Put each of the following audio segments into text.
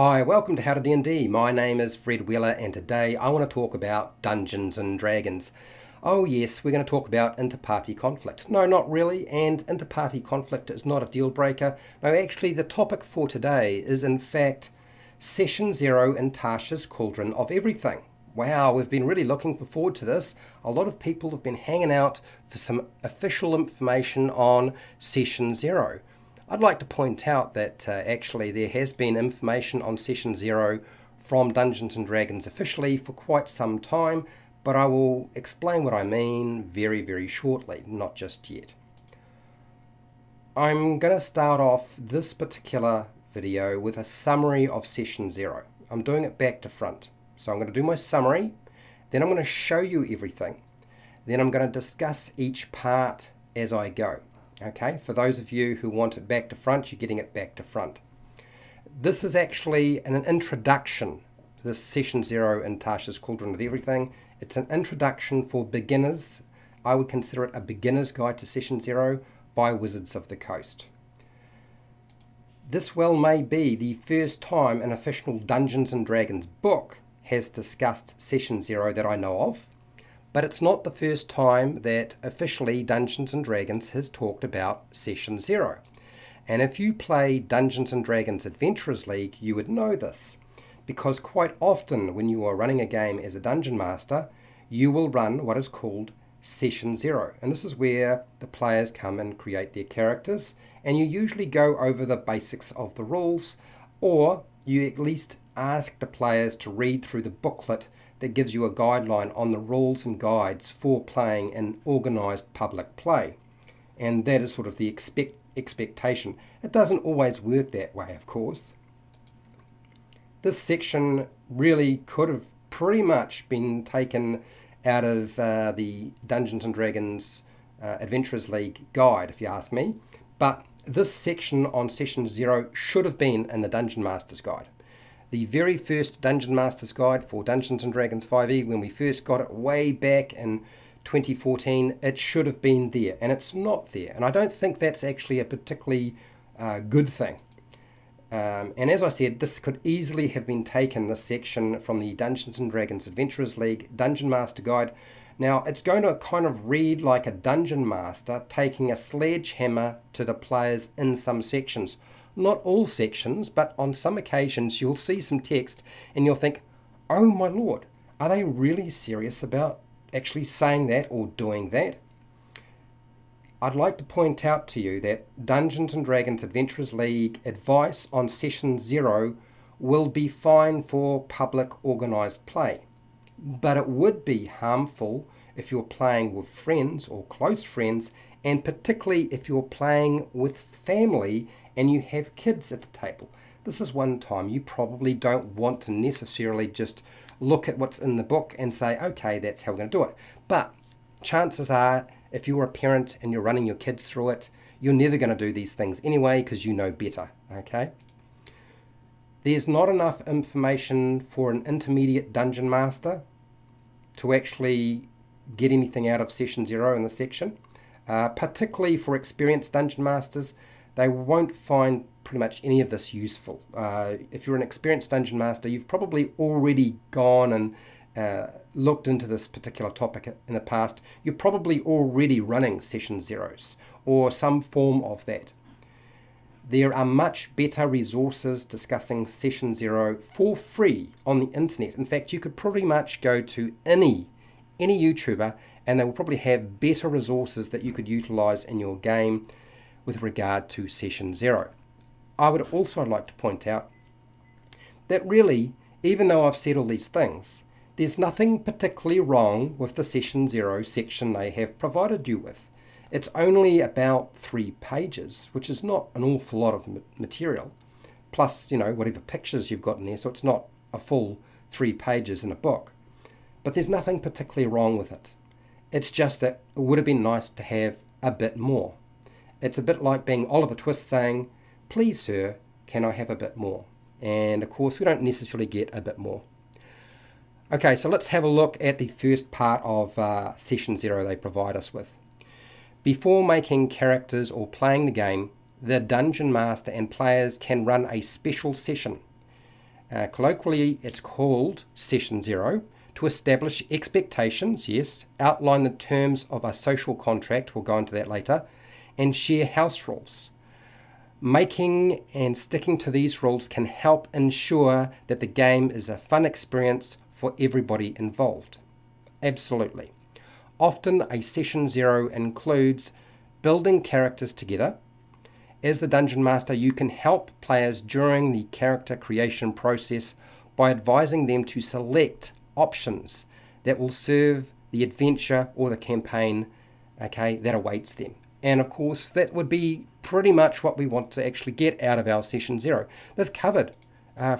Hi, welcome to How to D&D. My name is Fred Wheeler and today I want to talk about Dungeons and Dragons. Oh yes, we're going to talk about inter-party conflict. No, not really, and inter-party conflict is not a deal breaker. No, actually the topic for today is in fact Session 0 in Tasha's Cauldron of Everything. Wow, we've been really looking forward to this. A lot of people have been hanging out for some official information on Session 0. I'd like to point out that actually there has been information on Session 0 from Dungeons & Dragons officially for quite some time, but I will explain what I mean very shortly, not just yet. I'm going to start off this particular video with a summary of Session 0. I'm doing it back to front. So I'm going to do my summary, then I'm going to show you everything, then I'm going to discuss each part as I go. Okay, for those of you who want it back to front, you're getting it back to front. This is actually an introduction, this Session 0 in Tasha's Cauldron of Everything. It's an introduction for beginners. I would consider it a beginner's guide to Session 0 by Wizards of the Coast. This well may be the first time an official Dungeons & Dragons book has discussed Session 0 that I know of. But it's not the first time that officially Dungeons & Dragons has talked about Session 0. And if you play Dungeons & Dragons Adventurers League, you would know this. Because quite often when you are running a game as a Dungeon Master, you will run what is called Session 0. And this is where the players come and create their characters. And you usually go over the basics of the rules, or you at least ask the players to read through the booklet that gives you a guideline on the rules and guides for playing in organised public play. And that is sort of the expectation. It doesn't always work that way, of course. This section really could have pretty much been taken out of the Dungeons & Dragons Adventurers League guide, if you ask me. But this section on Session 0 should have been in the Dungeon Master's Guide. The very first Dungeon Master's Guide for Dungeons & Dragons 5e, when we first got it way back in 2014, it should have been there, and it's not there. And I don't think that's actually a particularly good thing. And as I said, this could easily have been taken, this section, from the Dungeons & Dragons Adventurers League Dungeon Master Guide. Now, it's going to kind of read like a Dungeon Master taking a sledgehammer to the players in some sections. Not all sections, but on some occasions you'll see some text and you'll think, oh my lord, are they really serious about actually saying that or doing that? I'd like to point out to you that Dungeons & Dragons Adventurers League advice on Session 0 will be fine for public organised play, but it would be harmful if you're playing with friends or close friends, and particularly if you're playing with family and you have kids at the table. This is one time you probably don't want to necessarily just look at what's in the book and say, okay, that's how we're going to do it. But chances are, if you're a parent and you're running your kids through it, you're never going to do these things anyway because you know better, okay? There's not enough information for an intermediate dungeon master to actually get anything out of Session 0 in this section. Particularly for experienced dungeon masters, they won't find pretty much any of this useful. If you're an experienced dungeon master, you've probably already gone and looked into this particular topic in the past. You're probably already running Session 0s or some form of that. There are much better resources discussing Session 0 for free on the internet. In fact, you could pretty much go to any YouTuber and they will probably have better resources that you could utilize in your game with regard to Session 0. I would also like to point out that really, even though I've said all these things, there's nothing particularly wrong with the Session 0 section they have provided you with. It's only about 3 pages, which is not an awful lot of material, plus, whatever pictures you've got in there, so it's not a full 3 pages in a book. But there's nothing particularly wrong with it. It's just that it would have been nice to have a bit more. It's a bit like being Oliver Twist saying, please sir, can I have a bit more? And of course we don't necessarily get a bit more. Okay, so let's have a look at the first part of Session 0 they provide us with. Before making characters or playing the game, the Dungeon Master and players can run a special session. Colloquially, it's called Session 0, to establish expectations, yes, outline the terms of a social contract, we'll go into that later, and share house rules. Making and sticking to these rules can help ensure that the game is a fun experience for everybody involved. Absolutely. Often a Session 0 includes building characters together. As the Dungeon Master, you can help players during the character creation process by advising them to select options that will serve the adventure or the campaign, that awaits them. And of course, that would be pretty much what we want to actually get out of our Session 0. They've covered,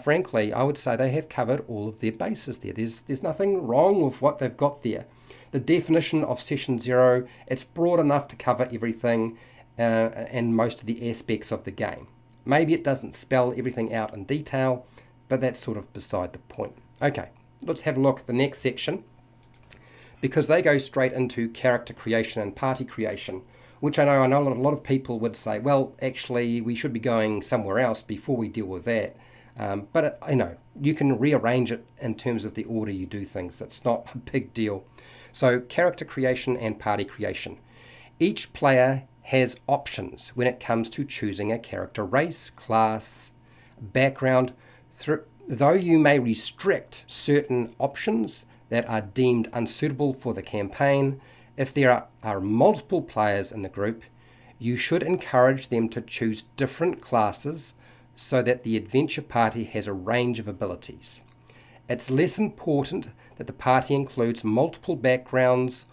frankly, I would say they have covered all of their bases there. There's nothing wrong with what they've got there. The definition of Session 0, it's broad enough to cover everything and most of the aspects of the game. Maybe it doesn't spell everything out in detail, but that's sort of beside the point. Okay, let's have a look at the next section, because they go straight into character creation and party creation, which I know a lot of people would say, well, actually, we should be going somewhere else before we deal with that. But you can rearrange it in terms of the order you do things. It's not a big deal. So character creation and party creation. Each player has options when it comes to choosing a character race, class, background. Though you may restrict certain options that are deemed unsuitable for the campaign, if there are multiple players in the group, you should encourage them to choose different classes so that the adventure party has a range of abilities. It's less important that the party includes multiple backgrounds,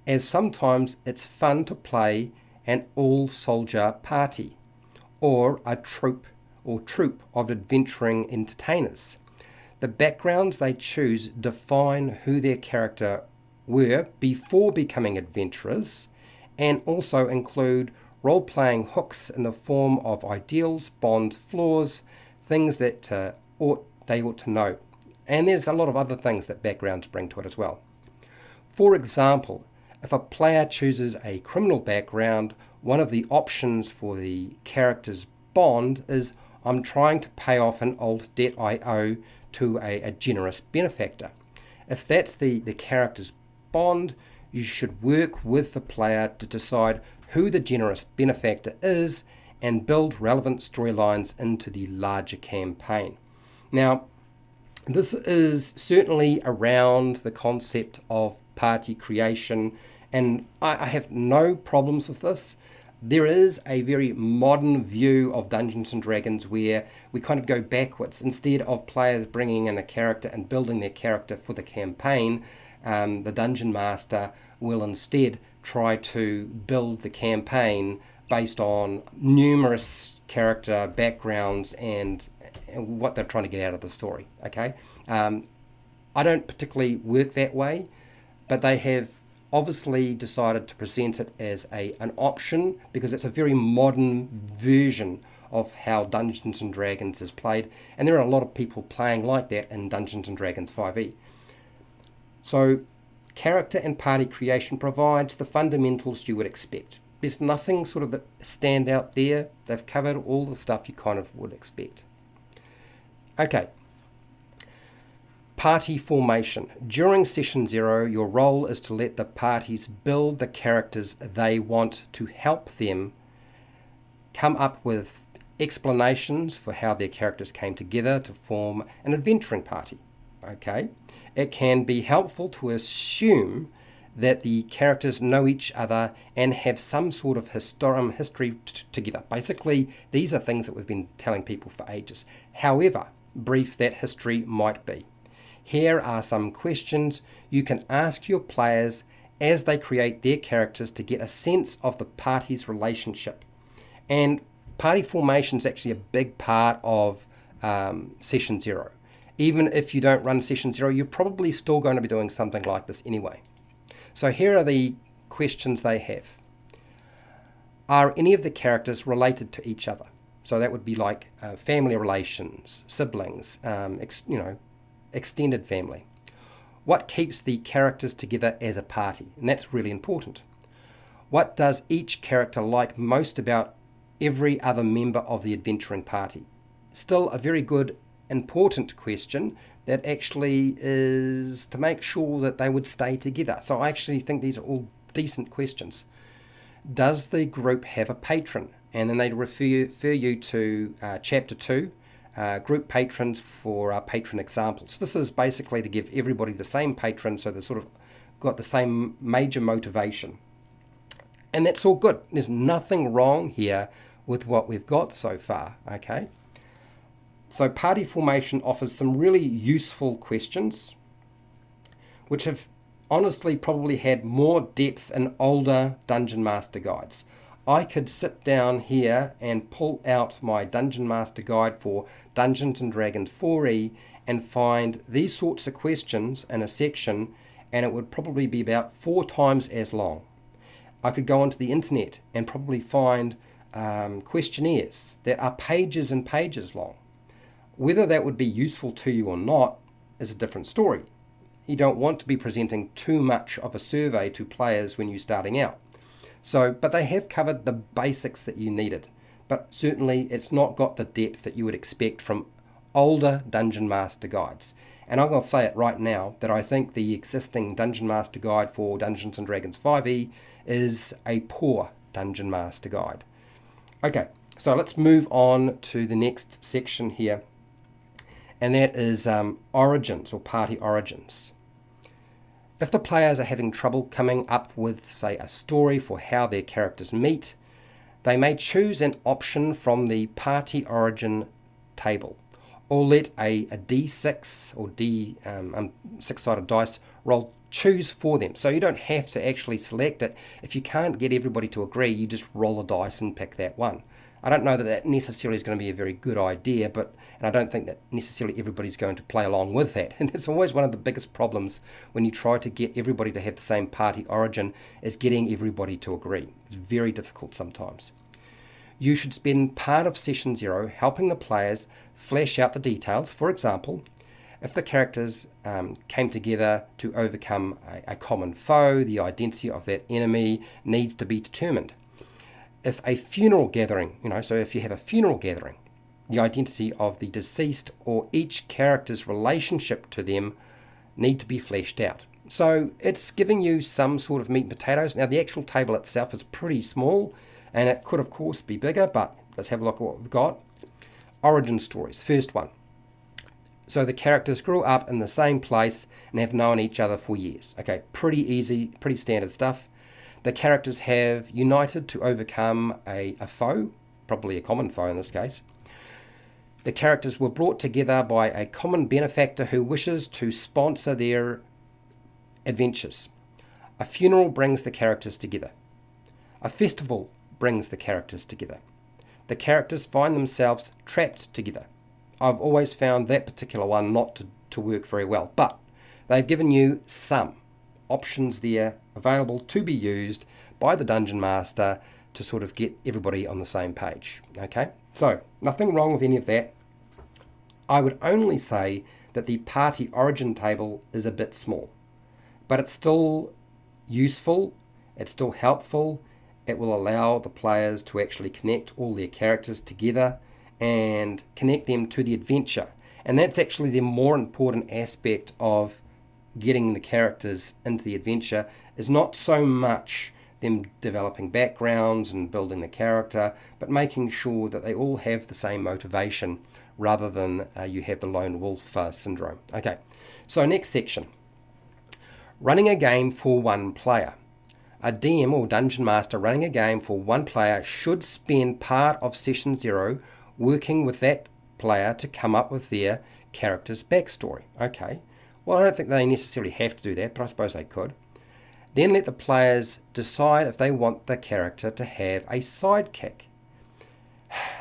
as sometimes it's fun to play an all-soldier party or a troop of adventuring entertainers. The backgrounds they choose define who their character were before becoming adventurers, and also include role-playing hooks in the form of ideals, bonds, flaws, things that they ought to know. And there's a lot of other things that backgrounds bring to it as well. For example, if a player chooses a criminal background, one of the options for the character's bond is, I'm trying to pay off an old debt I owe to a generous benefactor. If that's the character's bond, you should work with the player to decide who the generous benefactor is and build relevant storylines into the larger campaign. Now, this is certainly around the concept of party creation, and I have no problems with this. There is a very modern view of Dungeons and Dragons where we kind of go backwards. Instead of players bringing in a character and building their character for the campaign, the Dungeon Master will instead try to build the campaign based on numerous character backgrounds and what they're trying to get out of the story. Okay, I don't particularly work that way, but they have obviously decided to present it as an option because it's a very modern version of how Dungeons and Dragons is played, and there are a lot of people playing like that in Dungeons and Dragons 5e. So character and party creation provides the fundamentals you would expect. There's nothing sort of that stand out there. They've covered all the stuff you kind of would expect. Okay. Party formation. During Session 0, your role is to let the parties build the characters they want to help them come up with explanations for how their characters came together to form an adventuring party. Okay? It can be helpful to assume that the characters know each other and have some sort of history together. Basically, these are things that we've been telling people for ages. However brief that history might be. Here are some questions you can ask your players as they create their characters to get a sense of the party's relationship. And party formation is actually a big part of Session 0. Even if you don't run Session 0, you're probably still going to be doing something like this anyway. So here are the questions they have. Are any of the characters related to each other? So that would be like family relations, siblings, extended family. What keeps the characters together as a party? And that's really important. What does each character like most about every other member of the adventuring party? Still a very good important question that actually is to make sure that they would stay together. So I actually think these are all decent questions. Does the group have a patron? And then they refer you to Chapter 2, Group Patrons for Patron Examples. This is basically to give everybody the same patron, so they've sort of got the same major motivation. And that's all good. There's nothing wrong here with what we've got so far, okay? So party formation offers some really useful questions, which have honestly probably had more depth in older Dungeon Master guides. I could sit down here and pull out my Dungeon Master guide for Dungeons & Dragons 4E and find these sorts of questions in a section, and it would probably be about 4 times as long. I could go onto the internet and probably find questionnaires that are pages and pages long. Whether that would be useful to you or not is a different story. You don't want to be presenting too much of a survey to players when you're starting out. But they have covered the basics that you needed. But certainly it's not got the depth that you would expect from older Dungeon Master guides. And I'm going to say it right now that I think the existing Dungeon Master guide for Dungeons & Dragons 5e is a poor Dungeon Master guide. Okay, so let's move on to the next section here. And that is origins or party origins. If the players are having trouble coming up with, say, a story for how their characters meet, they may choose an option from the party origin table, or let a D6 or six-sided dice roll choose for them. So you don't have to actually select it. If you can't get everybody to agree, you just roll a dice and pick that one. I don't know that that necessarily is going to be a very good idea, and I don't think that necessarily everybody's going to play along with that. And it's always one of the biggest problems when you try to get everybody to have the same party origin, is getting everybody to agree. It's very difficult sometimes. You should spend part of session 0 helping the players flesh out the details. For example, if the characters came together to overcome a common foe, the identity of that enemy needs to be determined. If a funeral gathering, so if you have a funeral gathering, the identity of the deceased or each character's relationship to them need to be fleshed out. So it's giving you some sort of meat and potatoes. Now the actual table itself is pretty small, and it could of course be bigger, but let's have a look at what we've got. Origin stories, first one. So the characters grew up in the same place and have known each other for years. Okay, pretty easy, pretty standard stuff. The characters have united to overcome a foe, probably a common foe in this case. The characters were brought together by a common benefactor who wishes to sponsor their adventures. A funeral brings the characters together. A festival brings the characters together. The characters find themselves trapped together. I've always found that particular one not to work very well, but they've given you some options there available to be used by the Dungeon Master to sort of get everybody on the same page. Okay, so nothing wrong with any of that. I would only say that the party origin table is a bit small, but it's still useful, it's still helpful. It will allow the players to actually connect all their characters together and connect them to the adventure. And that's actually the more important aspect of getting the characters into the adventure, is not so much them developing backgrounds and building the character, but making sure that they all have the same motivation rather than you have the lone wolf syndrome. Okay, so next section. Running a game for one player. A DM or Dungeon Master running a game for one player should spend part of session 0 working with that player to come up with their character's backstory. Okay, well, I don't think they necessarily have to do that, but I suppose they could. Then let the players decide if they want the character to have a sidekick.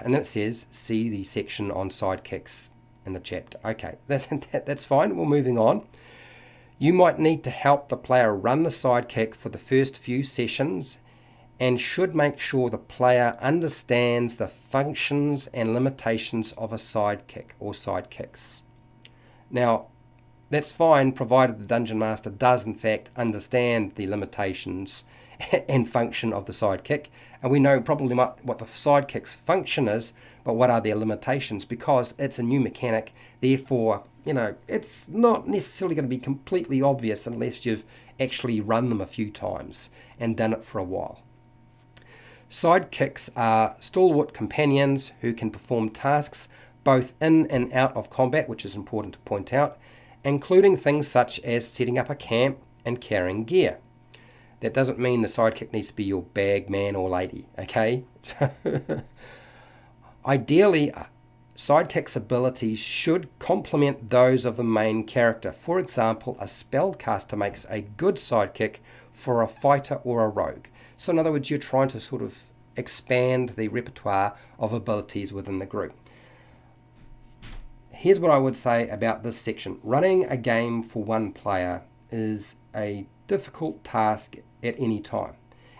And then it says, see the section on sidekicks in the chapter. Okay, that's fine. We're moving on. You might need to help the player run the sidekick for the first few sessions, and should make sure the player understands the functions and limitations of a sidekick or sidekicks. Now, that's fine provided the Dungeon Master does in fact understand the limitations and function of the sidekick. And we know probably what the sidekick's function is, but what are their limitations, because it's a new mechanic. Therefore, it's not necessarily going to be completely obvious unless you've actually run them a few times and done it for a while. Sidekicks are stalwart companions who can perform tasks both in and out of combat, which is important to point out, including things such as setting up a camp and carrying gear. That doesn't mean the sidekick needs to be your bag man or lady, okay? Ideally, sidekick's abilities should complement those of the main character. For example, a spellcaster makes a good sidekick for a fighter or a rogue. So in other words, you're trying to sort of expand the repertoire of abilities within the group. Here's what I would say about this section. Running a game for one player is a difficult task at any time.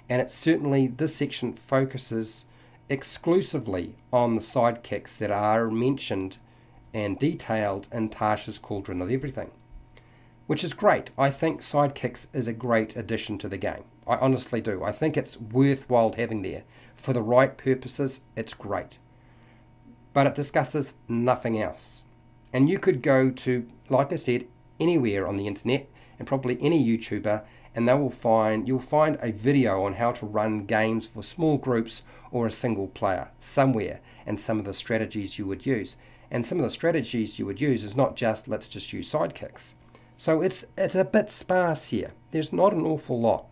And it's certainly, this section focuses exclusively on the sidekicks that are mentioned and detailed in Tasha's Cauldron of Everything, which is great. I think sidekicks is a great addition to the game. I honestly do. I think it's worthwhile having there. For the right purposes, it's great. But it discusses nothing else. And you could go to, like I said, anywhere on the internet, and probably any YouTuber, and you'll find a video on how to run games for small groups or a single player somewhere, and some of the strategies you would use. And some of the strategies you would use is not just, let's just use sidekicks. So it's a bit sparse here. There's not an awful lot.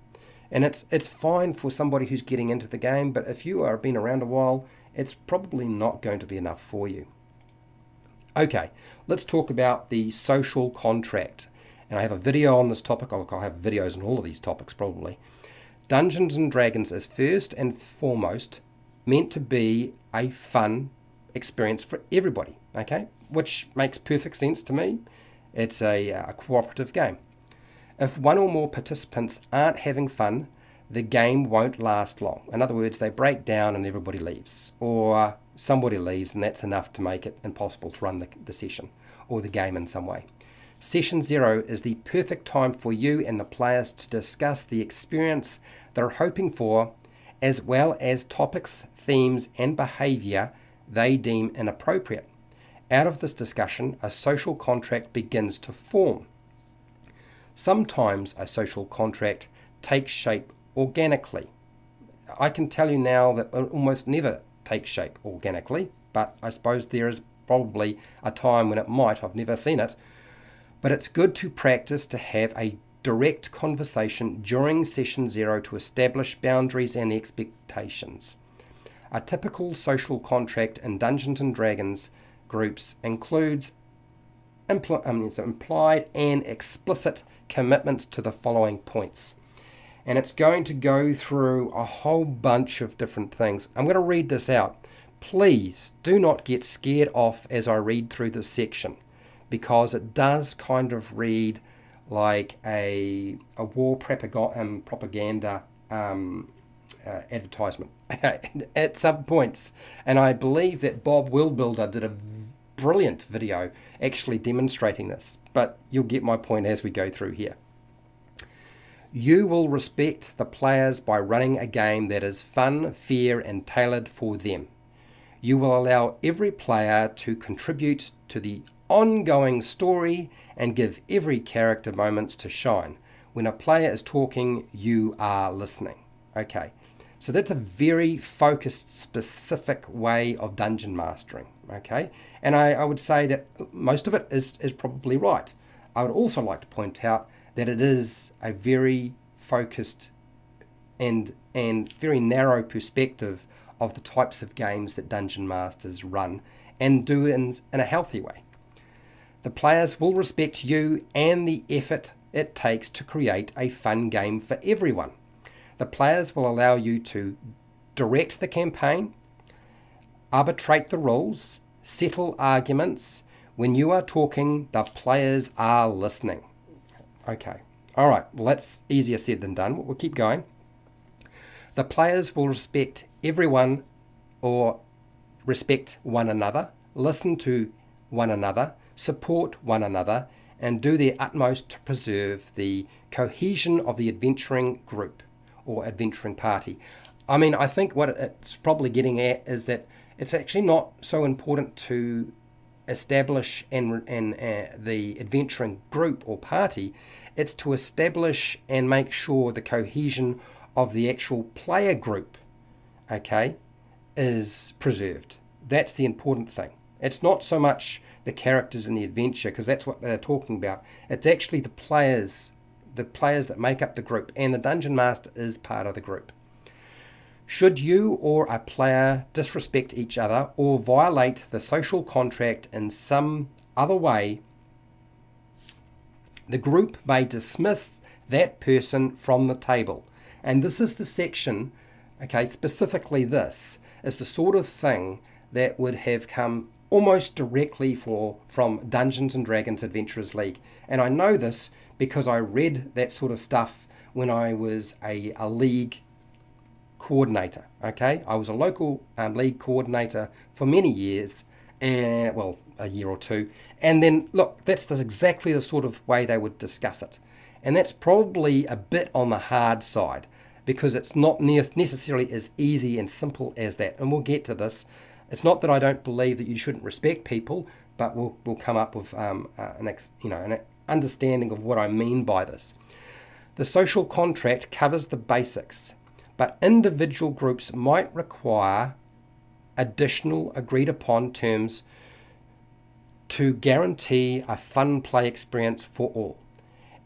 And it's fine for somebody who's getting into the game, but if you are been around a while, it's probably not going to be enough for you. Okay, let's talk about the social contract. And I have a video on this topic. I'll have videos on all of these topics probably. Dungeons and Dragons is first and foremost meant to be a fun experience for everybody, okay? Which makes perfect sense to me. It's a cooperative game. If one or more participants aren't having fun, the game won't last long. In other words, they break down and everybody leaves, or somebody leaves, and that's enough to make it impossible to run the session or the game in some way. Session 0 is the perfect time for you and the players to discuss the experience they're hoping for, as well as topics, themes, and behavior they deem inappropriate. Out of this discussion, a social contract begins to form. Sometimes a social contract takes shape organically. I can tell you now that it almost never takes shape organically, but I suppose there is probably a time when it might. I've never seen it. But it's good to practice to have a direct conversation during session 0 to establish boundaries and expectations. A typical social contract in Dungeons and Dragons groups includes implied and explicit commitment to the following points. And it's going to go through a whole bunch of different things. I'm going to read this out. Please do not get scared off as I read through this section, because it does kind of read like a war propaganda advertisement at some points. And I believe that Bob Wildbuilder did a brilliant video actually demonstrating this, but you'll get my point as we go through here. You will respect the players by running a game that is fun, fair, and tailored for them. You will allow every player to contribute to the ongoing story and give every character moments to shine. When a player is talking, you are listening. Okay, so that's a very focused, specific way of dungeon mastering. Okay, and I would say that most of it is probably right. I would also like to point out that it is a very focused and very narrow perspective of the types of games that dungeon masters run and do in a healthy way. The players will respect you and the effort it takes to create a fun game for everyone. The players will allow you to direct the campaign, arbitrate the rules, settle arguments. When you are talking, the players are listening. Okay, all right, well, that's easier said than done. We'll keep going. The players will respect everyone or respect one another, listen to one another, support one another, and do their utmost to preserve the cohesion of the adventuring group. or adventuring party. I mean, I think what it's probably getting at is that it's actually not so important to establish the adventuring group or party. It's to establish and make sure the cohesion of the actual player group, okay, is preserved. That's the important thing. It's not so much the characters in the adventure, because that's what they're talking about. It's actually the players that make up the group, and the Dungeon Master is part of the group. Should you or a player disrespect each other or violate the social contract in some other way, the group may dismiss that person from the table. And this is the section, okay, specifically this is the sort of thing that would have come almost directly from Dungeons and Dragons Adventurers League. And I know this because I read that sort of stuff when I was a league coordinator, okay? I was a local league coordinator for many years, and well, a year or two. And then, look, that's exactly the sort of way they would discuss it. And that's probably a bit on the hard side, because it's not necessarily as easy and simple as that. And we'll get to this. It's not that I don't believe that you shouldn't respect people, but we'll come up with an understanding of what I mean by this. The social contract covers the basics, but individual groups might require additional agreed upon terms to guarantee a fun play experience for all.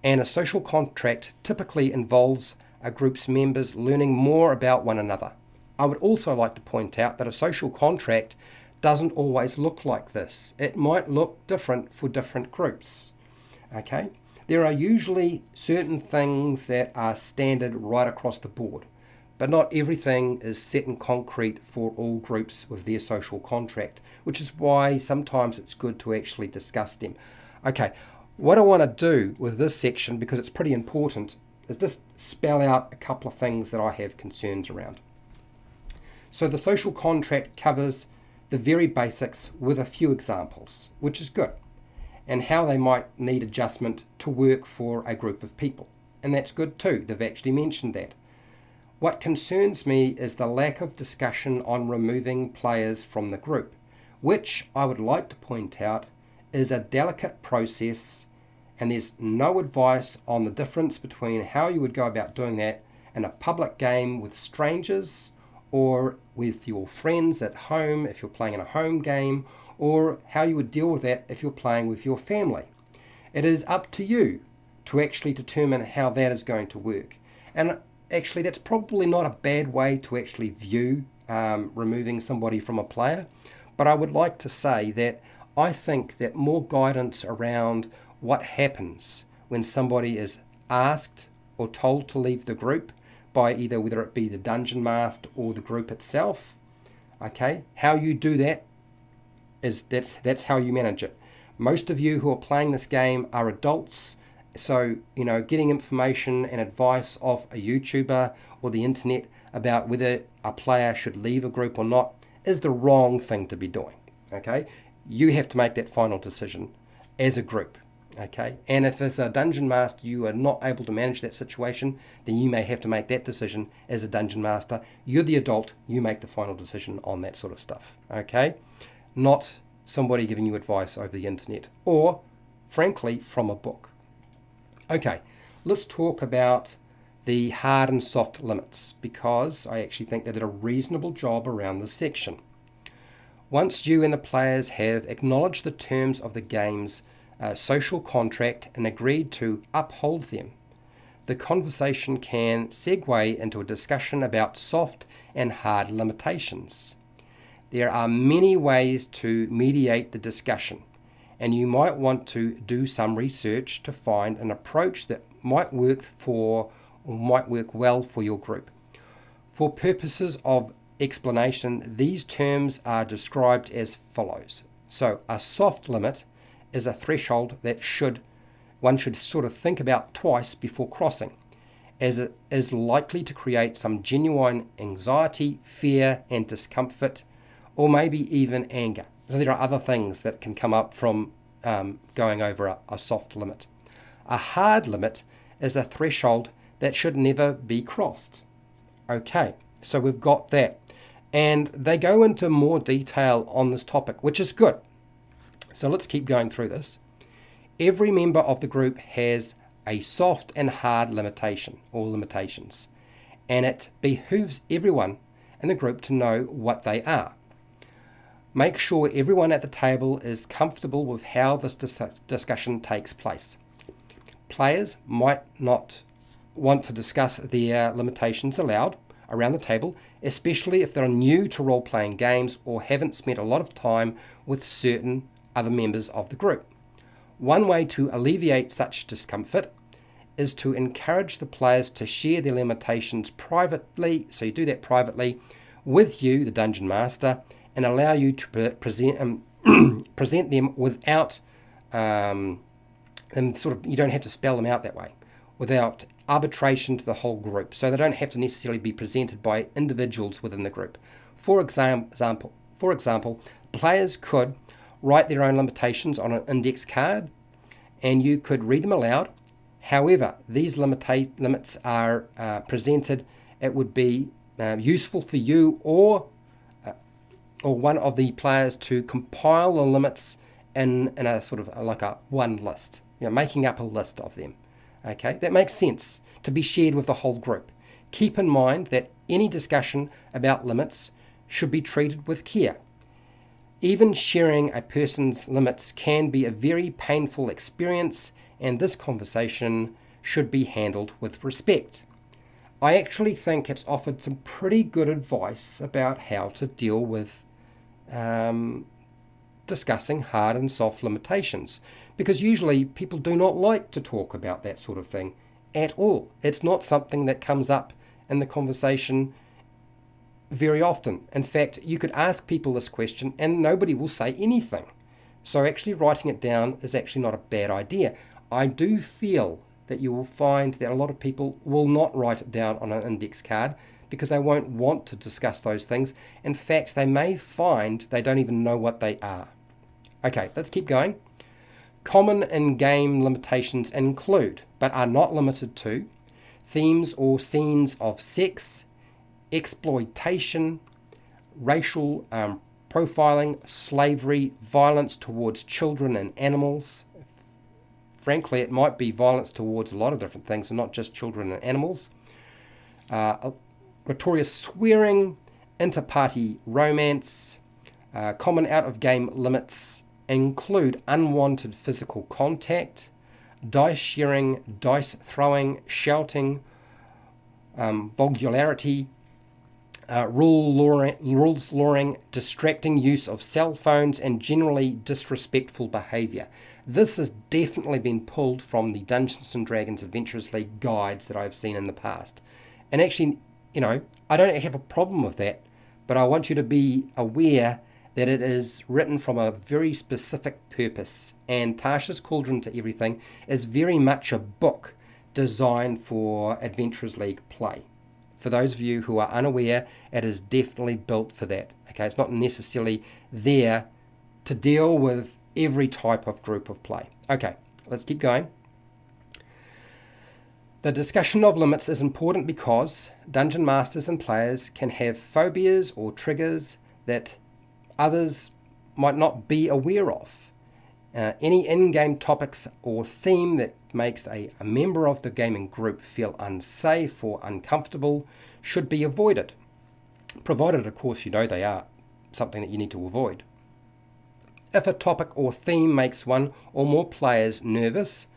And a social contract typically involves a group's members learning more about one another. I would also like to point out that a social contract doesn't always look like this. It might look different for different groups. Okay? There are usually certain things that are standard right across the board, but not everything is set in concrete for all groups with their social contract, which is why sometimes it's good to actually discuss them. Okay, what I want to do with this section, because it's pretty important, is just spell out a couple of things that I have concerns around. So the social contract covers the very basics with a few examples, which is good, and how they might need adjustment to work for a group of people. And that's good too, they've actually mentioned that. What concerns me is the lack of discussion on removing players from the group, which I would like to point out is a delicate process, and there's no advice on the difference between how you would go about doing that in a public game with strangers, or with your friends at home if you're playing in a home game, or how you would deal with that if you're playing with your family. It is up to you to actually determine how that is going to work. And actually, that's probably not a bad way to actually view removing somebody from a player. But I would like to say that I think that more guidance around what happens when somebody is asked or told to leave the group by either, whether it be the Dungeon Master or the group itself, okay, how you do that is that's how you manage it. Most of you who are playing this game are adults, so getting information and advice off a YouTuber or the internet about whether a player should leave a group or not is the wrong thing to be doing. Okay, you have to make that final decision as a group. Okay, and if as a Dungeon Master you are not able to manage that situation, then you may have to make that decision as a Dungeon Master. You're the adult, you make the final decision on that sort of stuff. Okay, not somebody giving you advice over the internet or, frankly, from a book. Okay, let's talk about the hard and soft limits, because I actually think they did a reasonable job around this section. Once you and the players have acknowledged the terms of the game's social contract and agreed to uphold them, the conversation can segue into a discussion about soft and hard limitations. There are many ways to mediate the discussion, and you might want to do some research to find an approach that might work well for your group. For purposes of explanation, these terms are described as follows. So a soft limit is a threshold that one should sort of think about twice before crossing, as it is likely to create some genuine anxiety, fear, and discomfort, or maybe even anger. So there are other things that can come up from going over a soft limit. A hard limit is a threshold that should never be crossed. Okay, so we've got that. And they go into more detail on this topic, which is good. So let's keep going through this. Every member of the group has a soft and hard limitation or limitations, and it behooves everyone in the group to know what they are. Make sure everyone at the table is comfortable with how this discussion takes place. Players might not want to discuss their limitations aloud around the table, especially if they're new to role-playing games or haven't spent a lot of time with certain other members of the group. One way to alleviate such discomfort is to encourage the players to share their limitations privately, so you do that privately, with you, the Dungeon Master, and allow you to present them without, and you don't have to spell them out that way, without arbitration to the whole group, so they don't have to necessarily be presented by individuals within the group. For example, players could write their own limitations on an index card, and you could read them aloud. However, these limits are presented. It would be useful for you or one of the players to compile the limits in a sort of like a one list, making up a list of them. Okay, that makes sense to be shared with the whole group. Keep in mind that any discussion about limits should be treated with care. Even sharing a person's limits can be a very painful experience, and this conversation should be handled with respect. I actually think it's offered some pretty good advice about how to deal with discussing hard and soft limitations, because usually people do not like to talk about that sort of thing at all. It's not something that comes up in the conversation very often. In fact, you could ask people this question and nobody will say anything. So actually writing it down is actually not a bad idea. I do feel that you will find that a lot of people will not write it down on an index card because they won't want to discuss those things. In fact, they may find they don't even know what they are. Okay, let's keep going. Common in-game limitations include, but are not limited to, themes or scenes of sex, exploitation, racial profiling, slavery, violence towards children and animals. Frankly, it might be violence towards a lot of different things, and not just children and animals. Notorious swearing, inter-party romance. Common out-of-game limits include unwanted physical contact, dice sharing, dice throwing, shouting, vulgarity, rules luring, distracting use of cell phones, and generally disrespectful behaviour. This has definitely been pulled from the Dungeons & Dragons Adventurers League guides that I've seen in the past. And actually, I don't have a problem with that, but I want you to be aware that it is written from a very specific purpose. And Tasha's Cauldron to Everything is very much a book designed for Adventurers League play. For those of you who are unaware, it is definitely built for that. Okay, it's not necessarily there to deal with every type of group of play. Okay, let's keep going. The discussion of limits is important because dungeon masters and players can have phobias or triggers that others might not be aware of. Any in-game topics or theme that makes a member of the gaming group feel unsafe or uncomfortable should be avoided, provided, of course, you know they are something that you need to avoid. If a topic or theme makes one or more players nervous,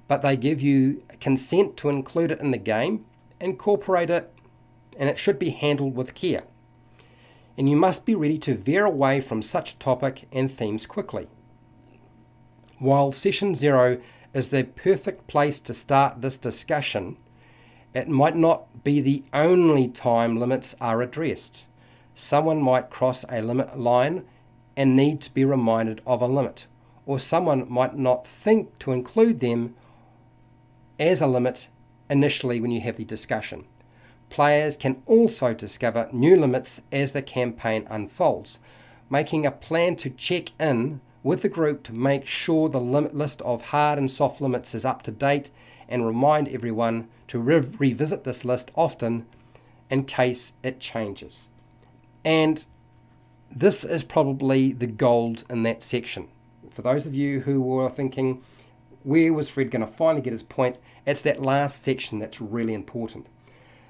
but they give you consent to include it in the game, incorporate it, and it should be handled with care. And you must be ready to veer away from such a topic and themes quickly. While Session 0 is the perfect place to start this discussion, it might not be the only time limits are addressed. Someone might cross a limit line and need to be reminded of a limit, or someone might not think to include them as a limit initially when you have the discussion. Players can also discover new limits as the campaign unfolds, making a plan to check in with the group to make sure the list of hard and soft limits is up to date, and remind everyone to revisit this list often in case it changes. And this is probably the gold in that section. For those of you who were thinking, where was Fred going to finally get his point? It's that last section that's really important.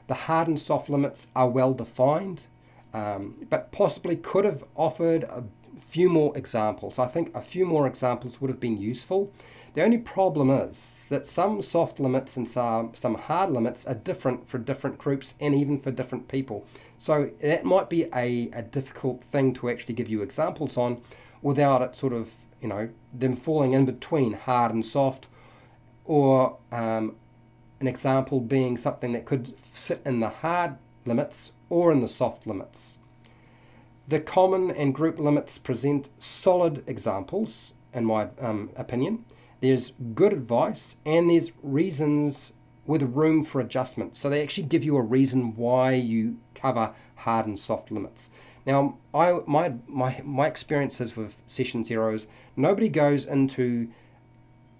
The hard and soft limits are well defined, but possibly could have offered a few more examples. I think a few more examples would have been useful. The only problem is that some soft limits and some hard limits are different for different groups and even for different people. So that might be a difficult thing to actually give you examples on without it sort of, them falling in between hard and soft, or an example being something that could sit in the hard limits or in the soft limits. The common and group limits present solid examples, in my opinion. There's good advice and there's reasons with room for adjustment. So they actually give you a reason why you cover hard and soft limits. Now, my experiences with Session Zero is nobody goes into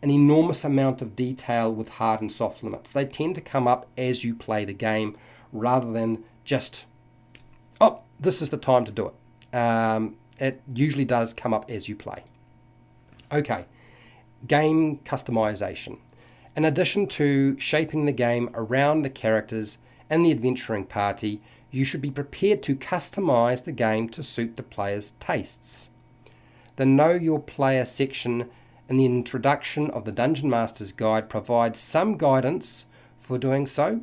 an enormous amount of detail with hard and soft limits. They tend to come up as you play the game rather than just, oh, this is the time to do it. It usually does come up as you play. Okay, game customization. In addition to shaping the game around the characters and the adventuring party, you should be prepared to customize the game to suit the player's tastes. The Know Your Player section in the introduction of the Dungeon Master's Guide provides some guidance for doing so,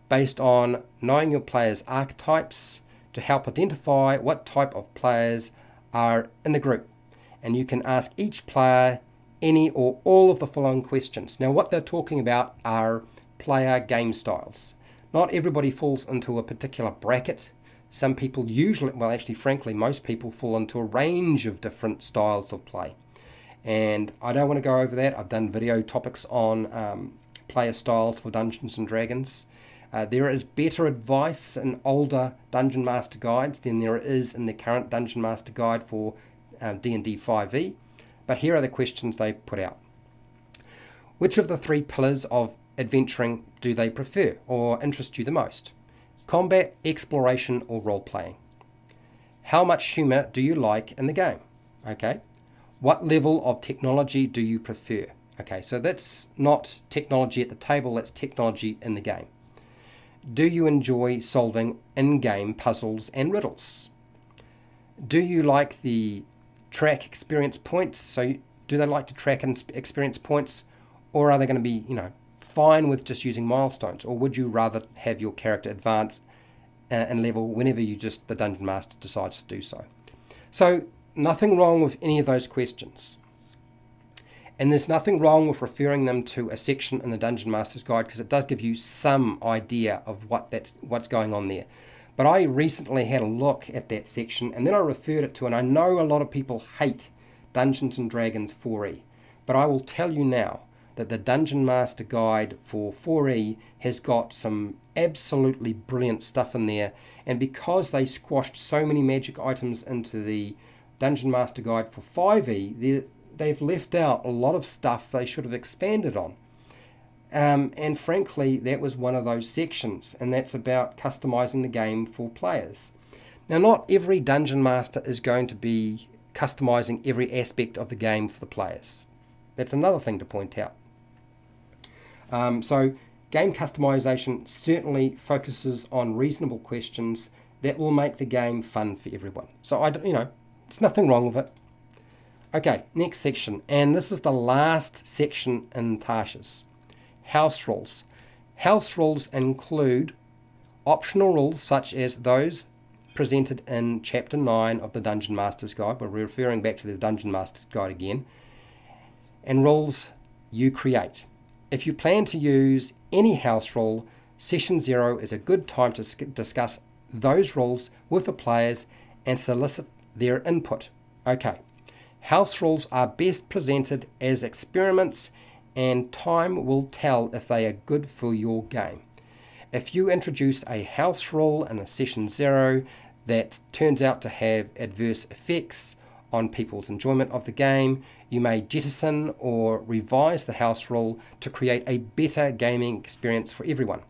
based on knowing your player's archetypes to help identify what type of players are in the group. And you can ask each player any or all of the following questions. Now, what they're talking about are player game styles. Not everybody falls into a particular bracket. Some people usually, well actually frankly, most people fall into a range of different styles of play. And I don't want to go over that. I've done video topics on player styles for Dungeons and Dragons. There is better advice in older Dungeon Master Guides than there is in the current Dungeon Master Guide for D&D 5e. But here are the questions they put out. Which of the three pillars of adventuring do they prefer or interest you the most? Combat, exploration, or role-playing? How much humor do you like in the game? Okay. What level of technology do you prefer? Okay, so that's not technology at the table, that's technology in the game. Do you enjoy solving in-game puzzles and riddles? Do you like the track experience points? So do they like to track and experience points, or are they going to be, fine with just using milestones? Or would you rather have your character advance and level whenever the Dungeon Master decides to do so? So nothing wrong with any of those questions. And there's nothing wrong with referring them to a section in the Dungeon Master's Guide, because it does give you some idea of what's going on there. But I recently had a look at that section and then I referred it to, and I know a lot of people hate Dungeons and Dragons 4e, but I will tell you now that the Dungeon Master Guide for 4e has got some absolutely brilliant stuff in there, and because they squashed so many magic items into the Dungeon Master Guide for 5e, they've left out a lot of stuff they should have expanded on. And frankly, that was one of those sections, and that's about customizing the game for players. Now, not every Dungeon Master is going to be customizing every aspect of the game for the players. That's another thing to point out. So game customization certainly focuses on reasonable questions that will make the game fun for everyone. So there's nothing wrong with it. Okay, next section, and this is the last section in Tasha's. House rules. House rules include optional rules such as those presented in Chapter 9 of the Dungeon Master's Guide. We're referring back to the Dungeon Master's Guide again. And rules you create. If you plan to use any house rule, Session 0 is a good time to discuss those rules with the players and solicit their input. Okay, house rules are best presented as experiments, and time will tell if they are good for your game. If you introduce a house rule in a Session 0 that turns out to have adverse effects on people's enjoyment of the game, you may jettison or revise the house rule to create a better gaming experience for everyone.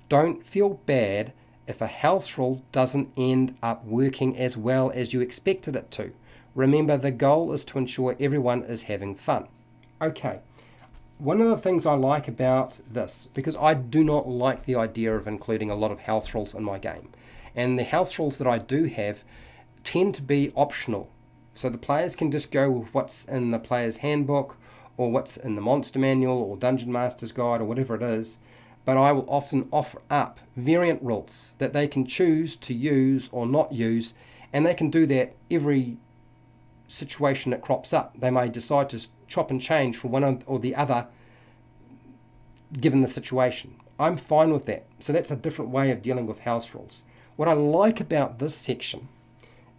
Don't feel bad if a house rule doesn't end up working as well as you expected it to. Remember, the goal is to ensure everyone is having fun. Okay, one of the things I like about this, because I do not like the idea of including a lot of house rules in my game, and the house rules that I do have tend to be optional. So the players can just go with what's in the player's handbook, or what's in the monster manual, or Dungeon Master's Guide, or whatever it is. But I will often offer up variant rules that they can choose to use or not use, and they can do that every situation that crops up. They may decide to chop and change from one or the other given the situation. I'm fine with that. So that's a different way of dealing with house rules. What I like about this section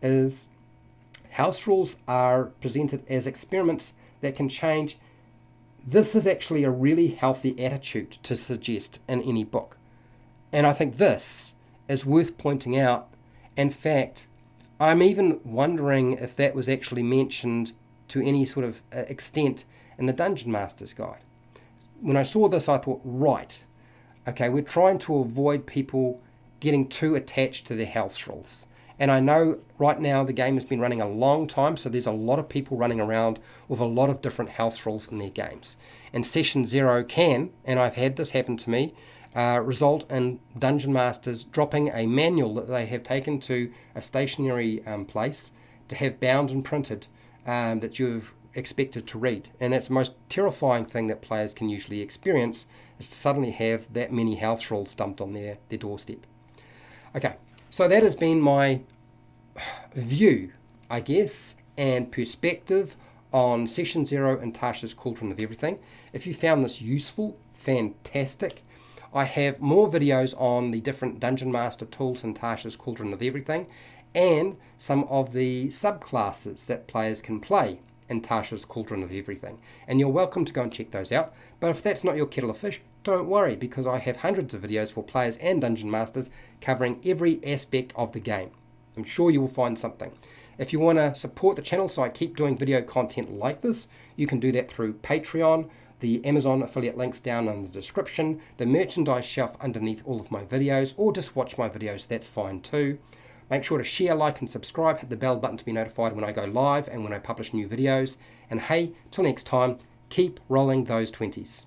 is house rules are presented as experiments that can change. This is actually a really healthy attitude to suggest in any book. And I think this is worth pointing out. In fact, I'm even wondering if that was actually mentioned to any sort of extent in the Dungeon Master's Guide. When I saw this, I thought, right, okay, we're trying to avoid people getting too attached to their house rules. And I know right now the game has been running a long time, so there's a lot of people running around with a lot of different house rules in their games. And Session 0 can, and I've had this happen to me, result in Dungeon Masters dropping a manual that they have taken to a stationary place to have bound and printed that you've expected to read. And that's the most terrifying thing that players can usually experience, is to suddenly have that many house rules dumped on their doorstep. Okay. So that has been my view, I guess, and perspective on Session 0 and Tasha's Cauldron of Everything. If you found this useful, fantastic. I have more videos on the different Dungeon Master tools in Tasha's Cauldron of Everything, and some of the subclasses that players can play in Tasha's Cauldron of Everything. And you're welcome to go and check those out. But if that's not your kettle of fish, don't worry, because I have hundreds of videos for players and Dungeon Masters covering every aspect of the game. I'm sure you will find something. If you want to support the channel so I keep doing video content like this, you can do that through Patreon, the Amazon affiliate links down in the description, the merchandise shelf underneath all of my videos, or just watch my videos, that's fine too. Make sure to share, like and subscribe, hit the bell button to be notified when I go live and when I publish new videos. And hey, till next time, keep rolling those 20s.